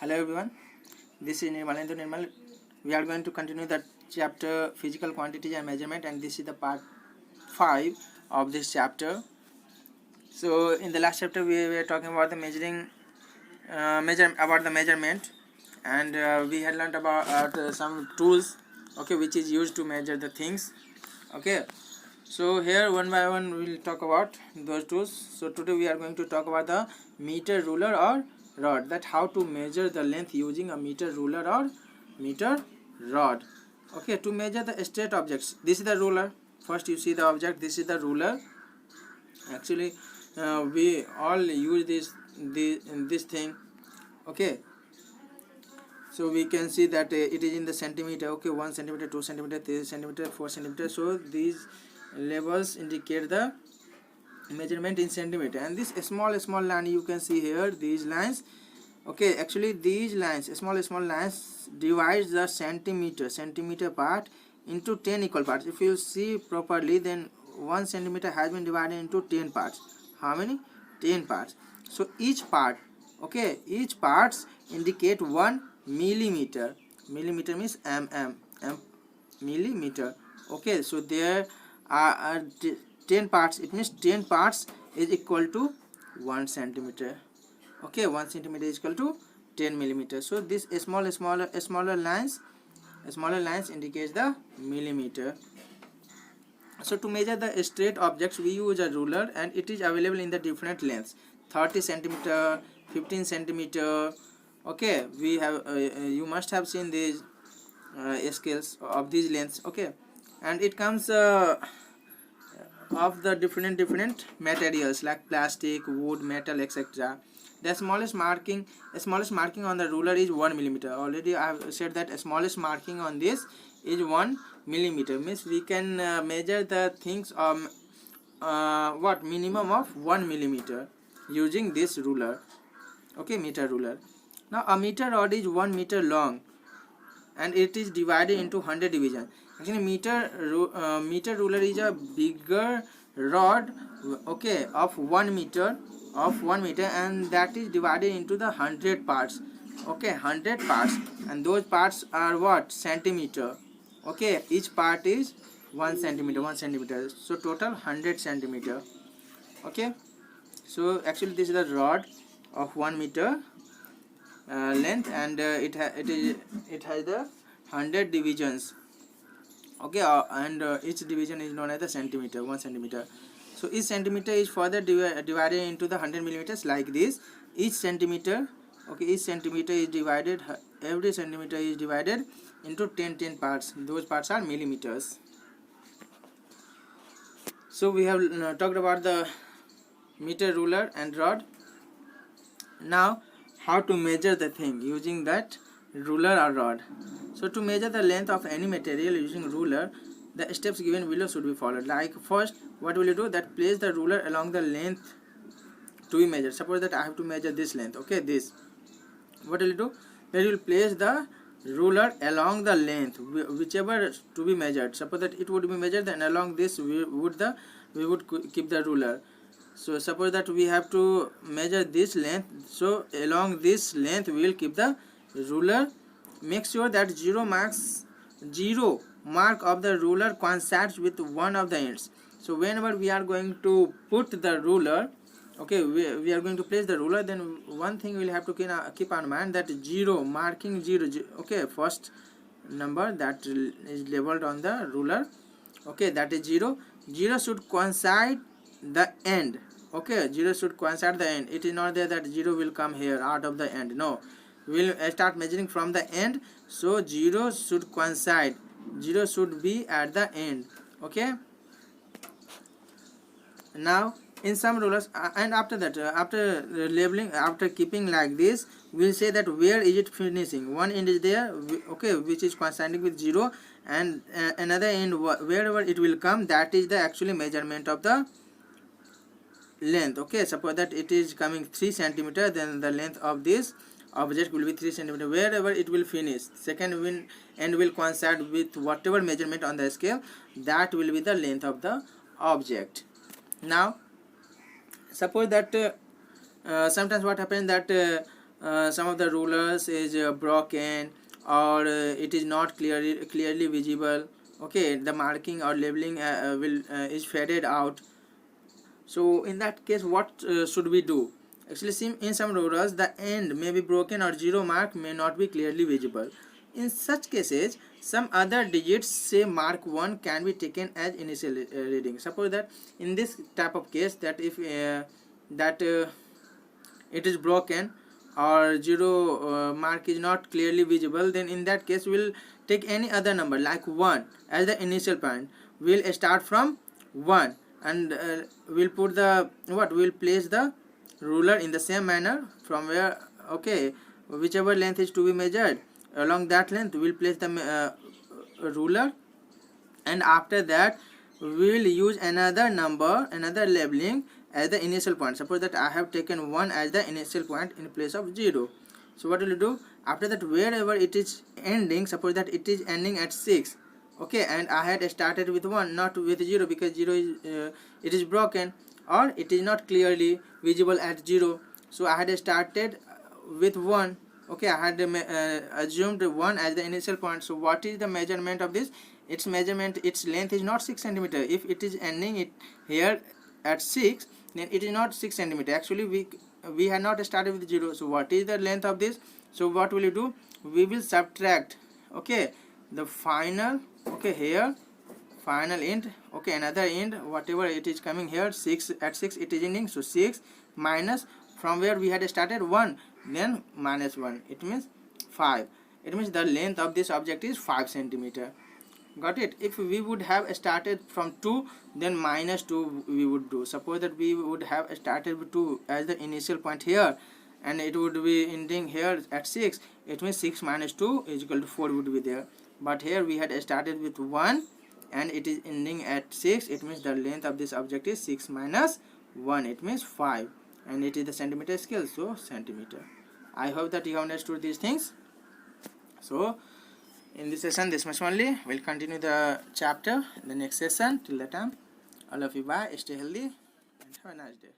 Hello everyone, this is Nirmalendra Nirmal. We are going to continue the chapter Physical Quantities and Measurement, and this is the part 5 of this chapter. So in the last chapter we were talking about the measurement, and we had learned about some tools, okay, which is used to measure the things. Okay, so here one by one we will talk about those tools. So today we are going to talk about the meter, ruler or rod, that how to measure the length using a meter, ruler or meter rod. Okay, to measure the straight objects, this is the ruler. First you see the object, this is the ruler. Actually we all use this thing. Okay, so we can see that it is in the centimeter. Okay, 1 centimeter, 2 centimeter, 3 centimeter, 4 centimeter. So these labels indicate the measurement in centimeter, and this small line you can see here, these lines. Okay, actually these lines, small lines, divides the centimeter part into 10 equal parts. If you see properly, then 1 centimeter has been divided into 10 parts. How many? 10 parts. So each part, okay, each parts indicate 1 millimeter. Millimeter means millimeter. Okay, so there are 10 parts. It means 10 parts is equal to 1 centimeter. Okay, 1 centimeter is equal to 10 millimeter. So this smaller lines indicates the millimeter. So to measure the straight objects we use a ruler, and it is available in the different lengths: 30 centimeter, 15 centimeter. Okay, we have you must have seen these scales of these lengths. Okay, and it comes of the different materials like plastic, wood, metal, etc. The smallest marking on the ruler is 1 millimeter. Already I have said that smallest marking on this is 1 millimeter. Means we can measure the things what minimum of 1 millimeter using this ruler. Okay, meter ruler. Now a meter rod is 1 meter long, and it is divided into 100 divisions. Actually meter ruler is a bigger rod, okay, of 1 meter, and that is divided into the 100 parts. Okay, 100 parts, and those parts are what? Centimeter. Okay, each part is 1 centimeter, so total 100 centimeter. Okay, so actually this is the rod of 1 meter length, and it has the 100 divisions. Okay, and each division is known as the centimeter, 1 centimeter. So each centimeter is further divided into the 100 millimeters like this. Each centimeter, okay, each centimeter is divided, every centimeter is divided into 10 parts. Those parts are millimeters. So we have talked about the meter, ruler and rod. Now how to measure the thing using that ruler or rod. So to measure the length of any material using ruler, the steps given below should be followed. Like first, what will you do? That place the ruler along the length to be measured. Suppose that I have to measure this length. Okay, this. What will you do? Then you will place the ruler along the length whichever to be measured. Suppose that it would be measured, then along this we would keep the ruler. So suppose that we have to measure this length, so along this length we will keep the ruler. Make sure that zero mark of the ruler coincides with one of the ends. So whenever we are going to put the ruler, okay, we are going to place the ruler, then one thing we will have to keep in mind, that marking zero. Okay, first number that is labeled on the ruler, okay, that is 0 should coincide the end. Okay, 0 should coincide the end. It is not there that 0 will come here out of the end. No, we will start measuring from the end. So 0 should coincide, 0 should be at the end. Okay, now in some rulers, and after that, after labeling, after keeping like this, we will say that where is it finishing. One end is there, okay, which is coinciding with 0, and another end wherever it will come, that is the actually measurement of the length. Okay, suppose that it is coming 3 centimeter, then the length of this object will be 3 centimeter. Wherever it will finish, second end will coincide with whatever measurement on the scale, that will be the length of the object. Now suppose that sometimes what happens, that some of the rulers is broken, or it is not clearly visible. Okay, the marking or labeling will is faded out. So in that case, what should we do? Actually, in some rulers the end may be broken or zero mark may not be clearly visible. In such cases, some other digits, say mark 1, can be taken as initial reading. Suppose that in this type of case, that if it is broken or zero mark is not clearly visible, then in that case we'll take any other number like 1 as the initial point. We'll start from 1, and we'll put the we'll place the ruler in the same manner from where, okay, whichever length is to be measured, along that length we'll place the ruler, and after that we will use another number, another labeling as the initial point. Suppose that I have taken 1 as the initial point in place of 0. So what will you do? After that, wherever it is ending, suppose that it is ending at 6, okay, and I had started with 1, not with 0, because 0 is it is broken or it is not clearly visible at 0. So I had started with 1, okay, I had assumed 1 as the initial point. So what is the measurement of this? Its measurement, its length is not 6 cm. If it is ending it here at 6, then it is not 6 cm. Actually we had not started with 0. So what is the length of this? So what will you do? We will subtract, okay, the final, okay, here final end, okay, another end, whatever it is coming here, 6, at 6 it is ending, so 6 minus from where we had started 1, then minus 1, it means 5. It means the length of this object is 5 cm. Got it? If we would have started from 2, then minus 2 we would do. Suppose that we would have started with 2 as the initial point here, and it would be ending here at 6. It means 6 minus 2 is equal to 4 would be there. But here we had started with 1 and it is ending at 6. It means the length of this object is 6 minus 1. It means 5. And it is the centimeter scale, so centimeter. I hope that you have understood these things. So in this session, this much only. We'll continue the chapter in the next session. Till that time, all of you, bye, stay healthy, and have a nice day.